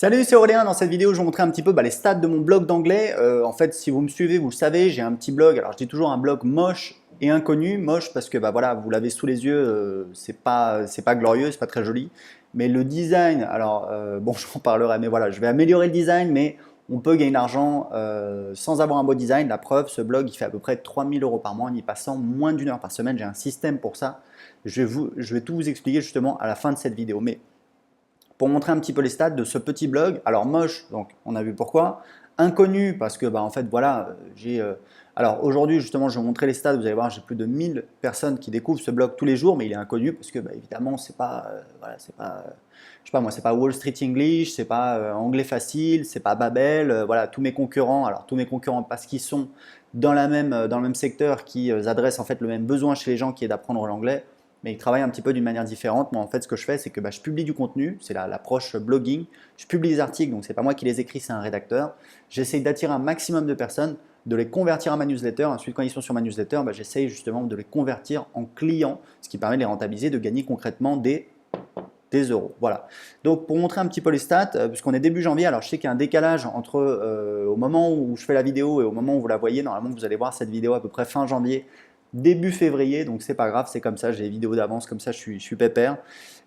Salut, c'est Aurélien. Dans cette vidéo, je vais vous montrer un petit peu les stats de mon blog d'anglais. En fait, si vous me suivez, vous le savez, j'ai un petit blog. Alors, je dis toujours un blog moche et inconnu. Moche parce que voilà, vous l'avez sous les yeux, c'est pas glorieux, c'est pas très joli. Mais le design, alors bon, j'en parlerai, mais voilà, je vais améliorer le design, mais on peut gagner de l'argent sans avoir un beau design. La preuve, ce blog, il fait à peu près 3 000 € par mois en y passant moins d'une heure par semaine. J'ai un système pour ça. Je vais tout vous expliquer justement à la fin de cette vidéo. Mais pour montrer un petit peu les stats de ce petit blog. Alors moche, donc on a vu pourquoi. Inconnu parce que en fait voilà, alors aujourd'hui justement je vais vous montrer les stats, vous allez voir j'ai plus de 1000 personnes qui découvrent ce blog tous les jours, mais il est inconnu parce que évidemment c'est pas, voilà, c'est pas, je sais pas moi, c'est pas Wall Street English, c'est pas anglais facile, c'est pas Babel, voilà, tous mes concurrents, alors tous mes concurrents parce qu'ils sont dans le même secteur, qui adressent en fait le même besoin chez les gens qui est d'apprendre l'anglais, mais ils travaillent un petit peu d'une manière différente. Moi, en fait, ce que je fais, c'est que je publie du contenu, c'est l'approche blogging. Je publie des articles, donc c'est pas moi qui les écris, c'est un rédacteur. J'essaye d'attirer un maximum de personnes, de les convertir à ma newsletter. Ensuite, quand ils sont sur ma newsletter, j'essaye justement de les convertir en clients, ce qui permet de les rentabiliser, de gagner concrètement des euros. Voilà. Donc, pour montrer un petit peu les stats, puisqu'on est début janvier, alors je sais qu'il y a un décalage entre au moment où je fais la vidéo et au moment où vous la voyez. Normalement, vous allez voir cette vidéo à peu près fin janvier, début février, donc c'est pas grave, c'est comme ça, j'ai des vidéos d'avance, comme ça je suis pépère.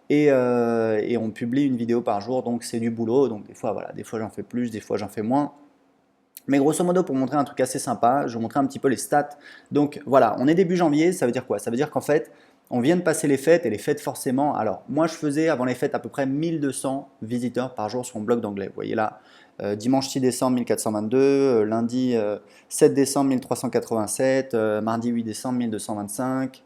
Et on publie une vidéo par jour, donc c'est du boulot. Donc des fois, voilà, des fois j'en fais plus, des fois j'en fais moins. Mais grosso modo, pour montrer un truc assez sympa, je vais vous montrer un petit peu les stats. Donc voilà, on est début janvier, ça veut dire quoi? Ça veut dire qu'en fait, on vient de passer les fêtes, et les fêtes forcément, alors moi je faisais avant les fêtes à peu près 1200 visiteurs par jour sur mon blog d'anglais. Vous voyez là, dimanche 6 décembre 1422, lundi 7 décembre 1387, mardi 8 décembre 1225,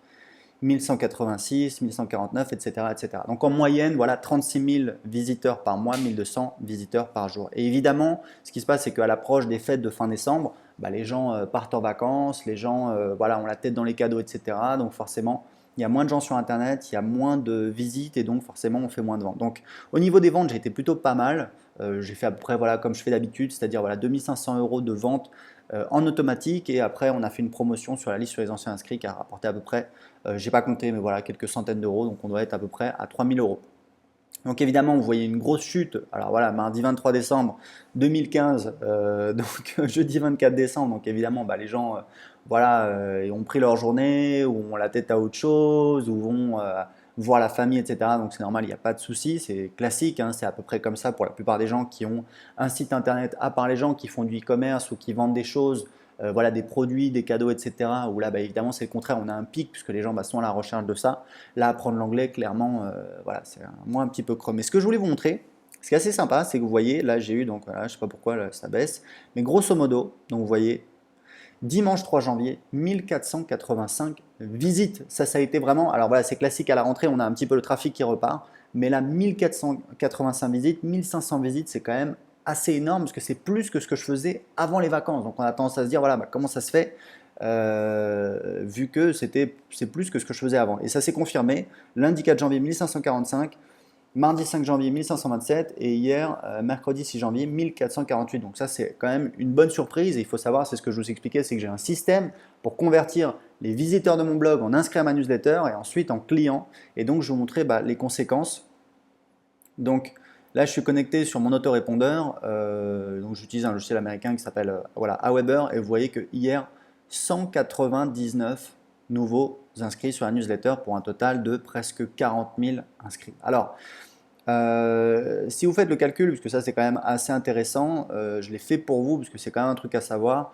1186, 1149, etc., etc. Donc en moyenne, voilà, 36 000 visiteurs par mois, 1200 visiteurs par jour. Et évidemment, ce qui se passe, c'est qu'à l'approche des fêtes de fin décembre, les gens partent en vacances, les gens voilà, ont la tête dans les cadeaux, etc. Donc forcément, il y a moins de gens sur Internet, il y a moins de visites et donc forcément, on fait moins de ventes. Donc au niveau des ventes, j'ai été plutôt pas mal. J'ai fait à peu près voilà, comme je fais d'habitude, c'est-à-dire voilà, 2500 € de vente en automatique, et après on a fait une promotion sur la liste sur les anciens inscrits qui a rapporté à peu près, j'ai pas compté, mais voilà, quelques centaines d'euros, donc on doit être à peu près à 3000 €. Donc évidemment, vous voyez une grosse chute. Alors voilà, mardi 23 décembre 2015, donc jeudi 24 décembre, donc évidemment, les gens voilà, ont pris leur journée, ou ont la tête à autre chose, ou vont voir la famille, etc. Donc c'est normal, il n'y a pas de souci, c'est classique, hein, c'est à peu près comme ça pour la plupart des gens qui ont un site internet, à part les gens qui font du e-commerce ou qui vendent des choses, voilà, des produits, des cadeaux, etc. Où là, évidemment, c'est le contraire, on a un pic puisque les gens sont à la recherche de ça. Là, apprendre l'anglais, clairement, voilà, c'est moins un petit peu creux. Mais ce que je voulais vous montrer, ce qui est assez sympa, c'est que vous voyez, là, j'ai eu, donc voilà, je ne sais pas pourquoi là, ça baisse, mais grosso modo, donc vous voyez, dimanche 3 janvier, 1485 visites. Ça a été vraiment, alors voilà, c'est classique à la rentrée, on a un petit peu le trafic qui repart, mais là, 1485 visites, 1500 visites, c'est quand même assez énorme parce que c'est plus que ce que je faisais avant les vacances. Donc on a tendance à se dire, voilà, comment ça se fait, vu que c'est plus que ce que je faisais avant. Et ça s'est confirmé, lundi 4 janvier 1545, mardi 5 janvier 1527 et hier, mercredi 6 janvier 1448. Donc ça, c'est quand même une bonne surprise. Et il faut savoir, c'est ce que je vous expliquais, c'est que j'ai un système pour convertir les visiteurs de mon blog en inscrits à ma newsletter et ensuite en clients. Et donc, je vais vous montrer les conséquences. Donc là, je suis connecté sur mon autorépondeur. Donc j'utilise un logiciel américain qui s'appelle voilà, Aweber. Et vous voyez que hier, 199 nouveaux inscrits sur la newsletter pour un total de presque 40 000 inscrits. Alors, si vous faites le calcul, puisque ça c'est quand même assez intéressant, je l'ai fait pour vous, puisque c'est quand même un truc à savoir.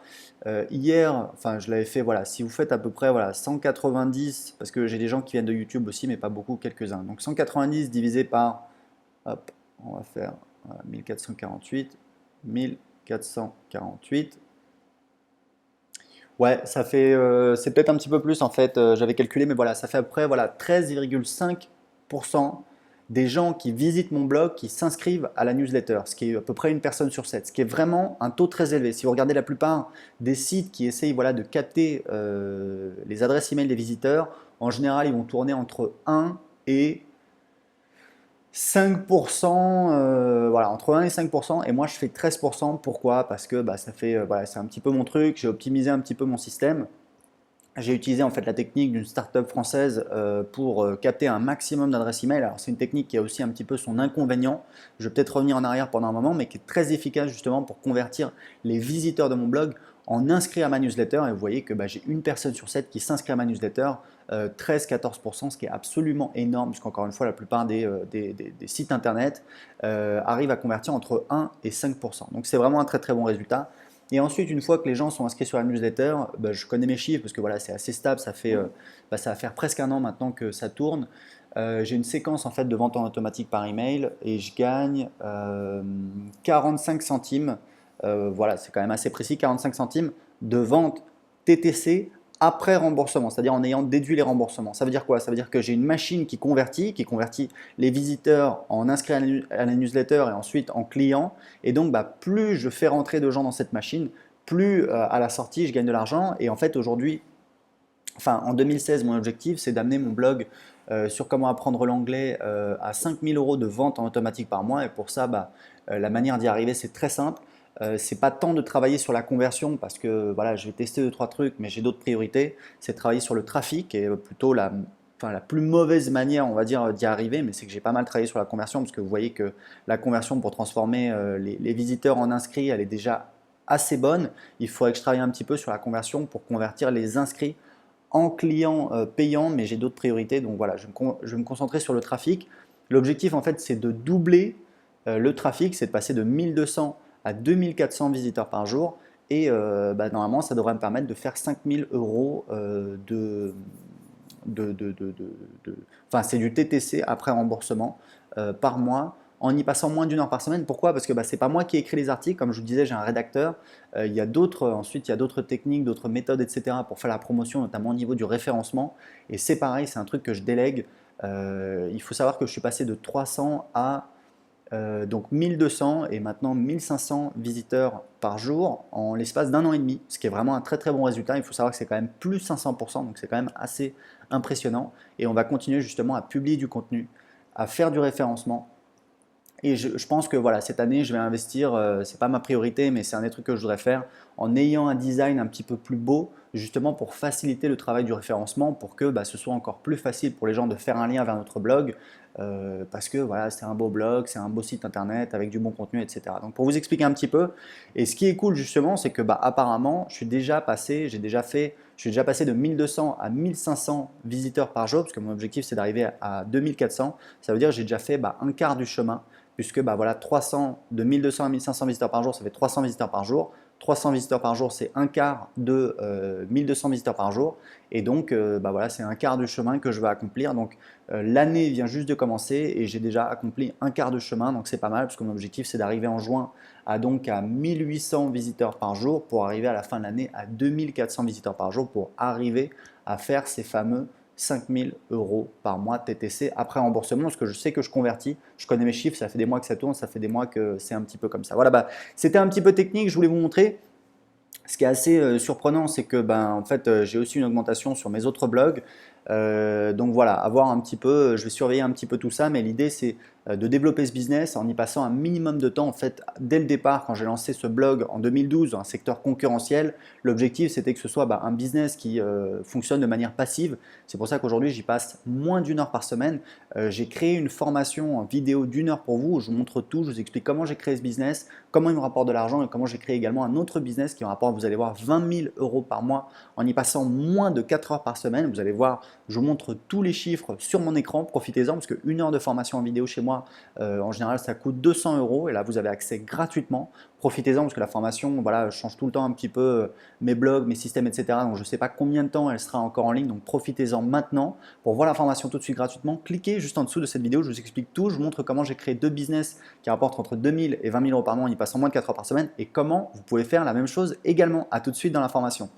Hier, enfin je l'avais fait, voilà, si vous faites à peu près voilà, 190, parce que j'ai des gens qui viennent de YouTube aussi, mais pas beaucoup, quelques-uns. Donc 190 divisé par, hop, on va faire 1448, 1448. Ouais, ça fait, c'est peut-être un petit peu plus en fait, j'avais calculé, mais voilà, ça fait à peu près voilà, 13,5% des gens qui visitent mon blog qui s'inscrivent à la newsletter, ce qui est à peu près une personne sur 7, ce qui est vraiment un taux très élevé. Si vous regardez la plupart des sites qui essayent voilà, de capter les adresses email des visiteurs, en général, ils vont tourner entre 1 et 5%, voilà, entre 1 et 5%, et moi je fais 13%. Pourquoi? Parce que ça fait, voilà, c'est un petit peu mon truc, j'ai optimisé un petit peu mon système. j'ai utilisé en fait la technique d'une startup française pour capter un maximum d'adresses email. Alors c'est une technique qui a aussi un petit peu son inconvénient. Je vais peut-être revenir en arrière pendant un moment, mais qui est très efficace justement pour convertir les visiteurs de mon blog en inscrits à ma newsletter. Et vous voyez que j'ai une personne sur 7 qui s'inscrit à ma newsletter, 13-14%, ce qui est absolument énorme, puisqu'encore une fois, la plupart des sites internet arrivent à convertir entre 1 et 5%. Donc c'est vraiment un très très bon résultat. Et ensuite, une fois que les gens sont inscrits sur la newsletter, je connais mes chiffres parce que voilà, c'est assez stable, ça va faire presque un an maintenant que ça tourne. J'ai une séquence en fait de vente en automatique par email et je gagne 45 centimes. Voilà, c'est quand même assez précis, 45 centimes de vente TTC après remboursement, c'est-à-dire en ayant déduit les remboursements. Ça veut dire quoi? Ça veut dire que j'ai une machine qui convertit les visiteurs en inscrits à la newsletter et ensuite en clients. Et donc, plus je fais rentrer de gens dans cette machine, plus à la sortie, je gagne de l'argent. Et en fait, aujourd'hui, en 2016, mon objectif, c'est d'amener mon blog sur comment apprendre l'anglais à 5000 € de vente en automatique par mois. Et pour ça, la manière d'y arriver, c'est très simple. C'est pas tant de travailler sur la conversion parce que voilà, je vais tester 2-3 trucs, mais j'ai d'autres priorités. C'est de travailler sur le trafic et plutôt la plus mauvaise manière, on va dire, d'y arriver, mais c'est que j'ai pas mal travaillé sur la conversion parce que vous voyez que la conversion pour transformer les visiteurs en inscrits, elle est déjà assez bonne. Il faudrait que je travaille un petit peu sur la conversion pour convertir les inscrits en clients payants, mais j'ai d'autres priorités. Donc voilà, je vais me concentrer sur le trafic. L'objectif, en fait, c'est de doubler le trafic, c'est de passer de 1200 à 2400 visiteurs par jour. Et normalement, ça devrait me permettre de faire 5000 € enfin, c'est du TTC après remboursement par mois en y passant moins d'une heure par semaine. Pourquoi? Parce que c'est pas moi qui écris les articles, comme je vous disais, j'ai un rédacteur. Ensuite, il y a d'autres techniques, d'autres méthodes, etc. pour faire la promotion, notamment au niveau du référencement. Et c'est pareil, c'est un truc que je délègue. Il faut savoir que je suis passé de 300 à donc 1200 et maintenant 1500 visiteurs par jour en l'espace d'un an et demi, ce qui est vraiment un très très bon résultat. Il faut savoir que c'est quand même plus 500%, donc c'est quand même assez impressionnant. Et on va continuer justement à publier du contenu, à faire du référencement. Et je pense que voilà, cette année, je vais investir, c'est pas ma priorité, mais c'est un des trucs que je voudrais faire, en ayant un design un petit peu plus beau, justement pour faciliter le travail du référencement, pour que ce soit encore plus facile pour les gens de faire un lien vers notre blog, parce que voilà, c'est un beau blog, c'est un beau site internet avec du bon contenu, etc. Donc pour vous expliquer un petit peu, et ce qui est cool justement, c'est que apparemment, je suis déjà passé de 1200 à 1500 visiteurs par jour, parce que mon objectif c'est d'arriver à 2400. Ça veut dire que j'ai déjà fait un quart du chemin, puisque voilà, de 1200 à 1500 visiteurs par jour, ça fait 300 visiteurs par jour. 300 visiteurs par jour, c'est un quart de 1200 visiteurs par jour. Et donc, voilà, c'est un quart du chemin que je vais accomplir. Donc, l'année vient juste de commencer et j'ai déjà accompli un quart de chemin. Donc, c'est pas mal parce que mon objectif, c'est d'arriver en juin à 1800 visiteurs par jour pour arriver à la fin de l'année à 2400 visiteurs par jour pour arriver à faire ces fameux 5000 € par mois TTC après remboursement, parce que je sais que je convertis, je connais mes chiffres, ça fait des mois que ça tourne, ça fait des mois que c'est un petit peu comme ça. Voilà, c'était un petit peu technique, je voulais vous montrer. Ce qui est assez surprenant, c'est que en fait, j'ai aussi une augmentation sur mes autres blogs. Donc voilà, à voir un petit peu, je vais surveiller un petit peu tout ça, mais l'idée c'est de développer ce business en y passant un minimum de temps. En fait, dès le départ, quand j'ai lancé ce blog en 2012, un secteur concurrentiel, l'objectif c'était que ce soit un business qui fonctionne de manière passive. C'est pour ça qu'aujourd'hui j'y passe moins d'une heure par semaine. J'ai créé une formation en vidéo d'une heure pour vous où je vous montre tout, je vous explique comment j'ai créé ce business, comment il me rapporte de l'argent et comment j'ai créé également un autre business qui me rapporte, vous allez voir, 20 000 € par mois en y passant moins de 4 heures par semaine. Vous allez voir, je vous montre tous les chiffres sur mon écran, profitez-en parce qu'une heure de formation en vidéo chez moi, en général ça coûte 200 € et là vous avez accès gratuitement. Profitez-en parce que la formation, voilà, je change tout le temps un petit peu mes blogs, mes systèmes, etc. Donc je ne sais pas combien de temps elle sera encore en ligne, donc profitez-en maintenant. Pour voir la formation tout de suite gratuitement, cliquez juste en dessous de cette vidéo, je vous explique tout, je vous montre comment j'ai créé deux business qui rapportent entre 2000 et 20 000 € par mois en y passant moins de 4 heures par semaine et comment vous pouvez faire la même chose également. À tout de suite dans la formation.